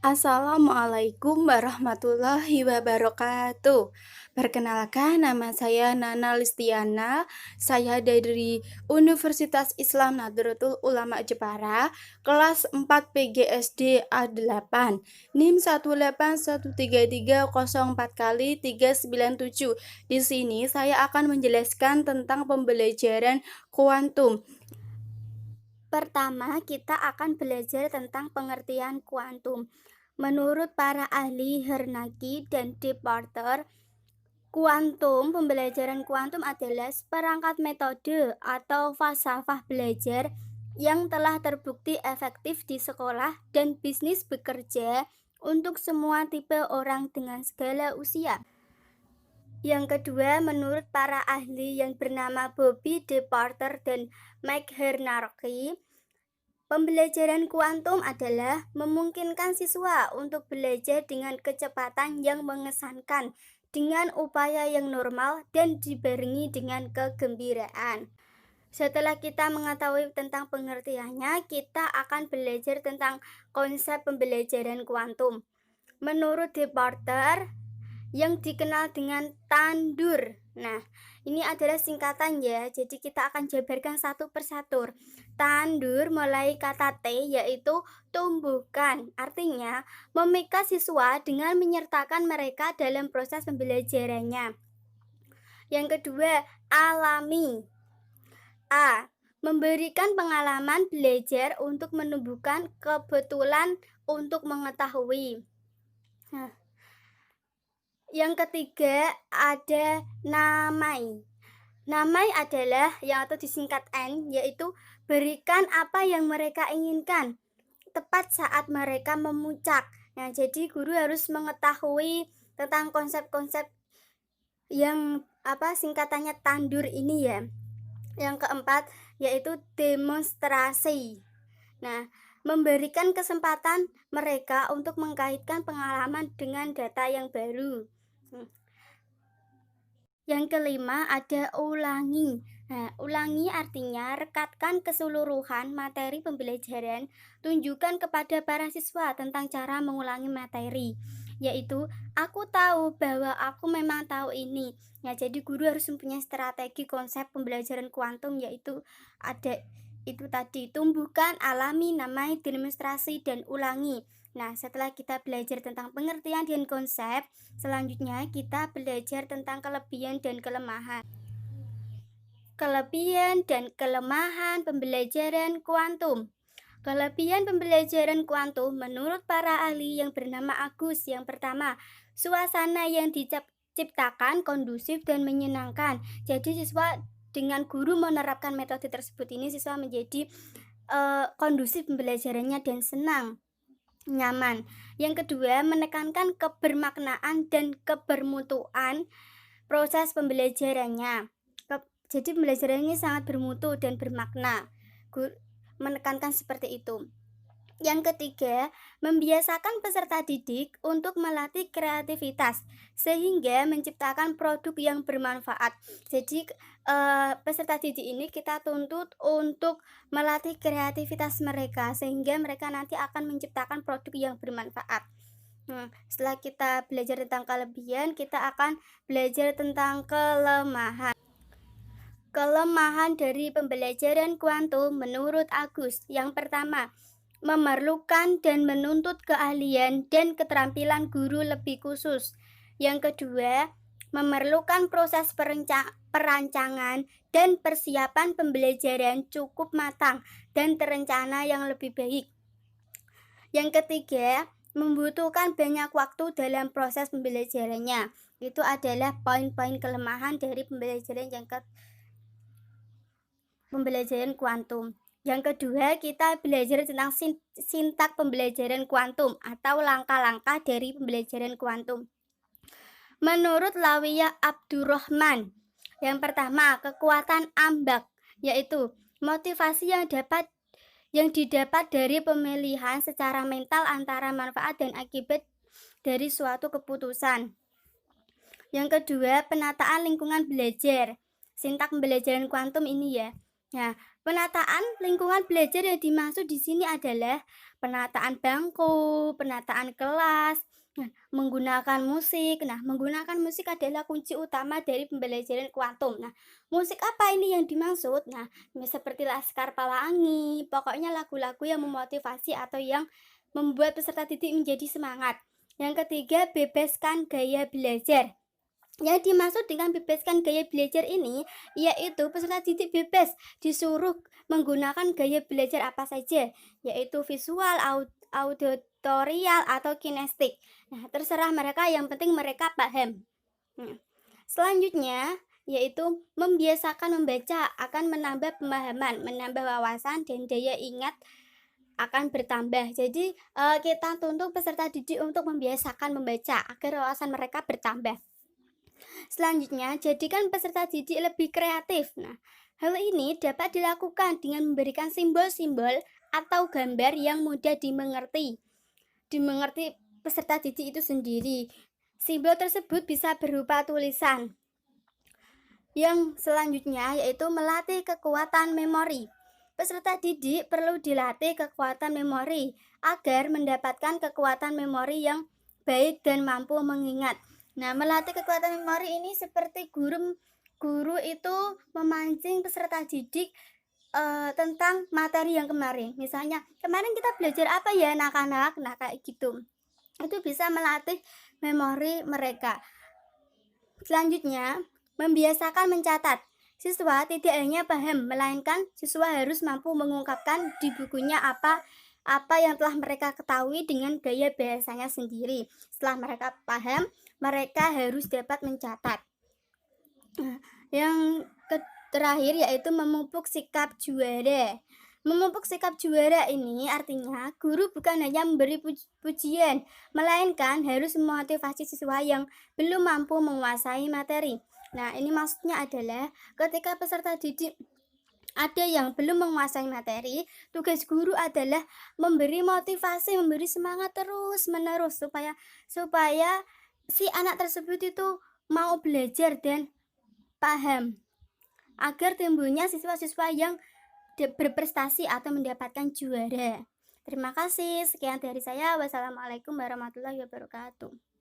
Assalamualaikum warahmatullahi wabarakatuh. Perkenalkan, nama saya Nana Listiana. Saya dari Universitas Islam Nahdlatul Ulama Jepara, kelas 4 PGSD A8, NIM 1813304 kali 397. Di sini saya akan menjelaskan tentang pembelajaran kuantum. Pertama, kita akan belajar tentang pengertian kuantum. Menurut para ahli Hernaki dan De Porter, pembelajaran kuantum adalah seperangkat metode atau falsafah belajar yang telah terbukti efektif di sekolah dan bisnis bekerja untuk semua tipe orang dengan segala usia. Yang kedua, menurut para ahli yang bernama Bobby De Porter dan Mike Hernarki, pembelajaran kuantum adalah memungkinkan siswa untuk belajar dengan kecepatan yang mengesankan, dengan upaya yang normal dan dibarengi dengan kegembiraan. Setelah kita mengetahui tentang pengertiannya, kita akan belajar tentang konsep pembelajaran kuantum. Menurut De Porter, yang dikenal dengan tandur. Nah, ini adalah singkatan ya, jadi kita akan jabarkan satu persatu. Tandur mulai kata T, yaitu tumbuhkan. Artinya, memikat siswa dengan menyertakan mereka dalam proses pembelajarannya. Yang kedua, alami. A. Memberikan pengalaman belajar untuk menumbuhkan kebetulan untuk mengetahui. Nah, yang ketiga ada namai. Namai adalah yang atau disingkat N, yaitu berikan apa yang mereka inginkan tepat saat mereka memuncak. Nah, jadi guru harus mengetahui tentang konsep-konsep yang singkatannya tandur ini ya. Yang keempat yaitu demonstrasi. Nah, memberikan kesempatan mereka untuk mengkaitkan pengalaman dengan data yang baru. Yang kelima ada ulangi. Nah, ulangi artinya rekatkan keseluruhan materi pembelajaran, tunjukkan kepada para siswa tentang cara mengulangi materi, yaitu aku tahu bahwa aku memang tahu ini. Ya, jadi guru harus mempunyai strategi konsep pembelajaran kuantum, yaitu ada itu tadi, tumbuhkan, alami, namai, demonstrasi, dan ulangi. Nah, setelah kita belajar tentang pengertian dan konsep, selanjutnya kita belajar tentang kelebihan dan kelemahan. Kelebihan dan kelemahan pembelajaran kuantum. Kelebihan pembelajaran kuantum menurut para ahli yang bernama Agus. Yang pertama, suasana yang diciptakan kondusif dan menyenangkan. Jadi siswa dengan guru menerapkan metode tersebut ini, siswa menjadi kondusif pembelajarannya dan senang, nyaman. Yang kedua, menekankan kebermaknaan dan kebermutuan proses pembelajarannya. Jadi pembelajarannya sangat bermutu dan bermakna. Menekankan seperti itu. Yang ketiga, membiasakan peserta didik untuk melatih kreativitas sehingga menciptakan produk yang bermanfaat. Jadi peserta didik ini kita tuntut untuk melatih kreativitas mereka sehingga mereka nanti akan menciptakan produk yang bermanfaat. Setelah kita belajar tentang kelebihan, kita akan belajar tentang kelemahan. Kelemahan dari pembelajaran kuantum menurut Agus. Yang pertama, memerlukan dan menuntut keahlian dan keterampilan guru lebih khusus. Yang kedua, memerlukan proses perancangan dan persiapan pembelajaran cukup matang dan terencana yang lebih baik. Yang ketiga, membutuhkan banyak waktu dalam proses pembelajarannya. Itu adalah poin-poin kelemahan dari pembelajaran kuantum. Yang kedua, kita belajar tentang sintak pembelajaran kuantum atau langkah-langkah dari pembelajaran kuantum. Menurut Lawiyah Abdurrahman, yang pertama, kekuatan ambak, yaitu motivasi yang didapat dari pemilihan secara mental antara manfaat dan akibat dari suatu keputusan. Yang kedua, penataan lingkungan belajar. Sintak pembelajaran kuantum ini ya. Nah, Penataan lingkungan belajar yang dimaksud di sini adalah penataan bangku, penataan kelas, nah, menggunakan musik. Nah, menggunakan musik adalah kunci utama dari pembelajaran kuantum. Nah, musik apa ini yang dimaksud? Nah, seperti Laskar Pelangi, pokoknya lagu-lagu yang memotivasi atau yang membuat peserta didik menjadi semangat. Yang ketiga, bebaskan gaya belajar. Yang dimaksud dengan bebaskan gaya belajar ini, yaitu peserta didik bebas disuruh menggunakan gaya belajar apa saja, yaitu visual, auditorial, atau kinestik. Nah, terserah mereka, yang penting mereka paham. Nah, selanjutnya, yaitu membiasakan membaca akan menambah pemahaman, menambah wawasan, dan daya ingat akan bertambah. Jadi, kita tuntut peserta didik untuk membiasakan membaca agar wawasan mereka bertambah. Selanjutnya, jadikan peserta didik lebih kreatif. Nah, hal ini dapat dilakukan dengan memberikan simbol-simbol atau gambar yang mudah dimengerti peserta didik itu sendiri. Simbol tersebut bisa berupa tulisan. Yang selanjutnya yaitu melatih kekuatan memori. Peserta didik perlu dilatih kekuatan memori agar mendapatkan kekuatan memori yang baik dan mampu mengingat. Nah, melatih kekuatan memori ini seperti guru itu memancing peserta didik tentang materi yang kemarin. Misalnya, kemarin kita belajar apa ya anak-anak? Nah, kayak gitu. Itu bisa melatih memori mereka. Selanjutnya, membiasakan mencatat. Siswa tidak hanya paham, melainkan siswa harus mampu mengungkapkan di bukunya apa yang telah mereka ketahui dengan gaya bahasanya sendiri. Setelah mereka paham, mereka harus dapat mencatat. Yang terakhir yaitu memupuk sikap juara. Memupuk sikap juara ini artinya guru bukan hanya memberi pujian, melainkan harus memotivasi siswa yang belum mampu menguasai materi. Nah, ini maksudnya adalah ketika peserta didik ada yang belum menguasai materi, tugas guru adalah memberi motivasi, memberi semangat terus-menerus supaya si anak tersebut itu mau belajar dan paham, agar timbulnya siswa-siswa yang berprestasi atau mendapatkan juara. Terima kasih, sekian dari saya. Wassalamualaikum warahmatullahi wabarakatuh.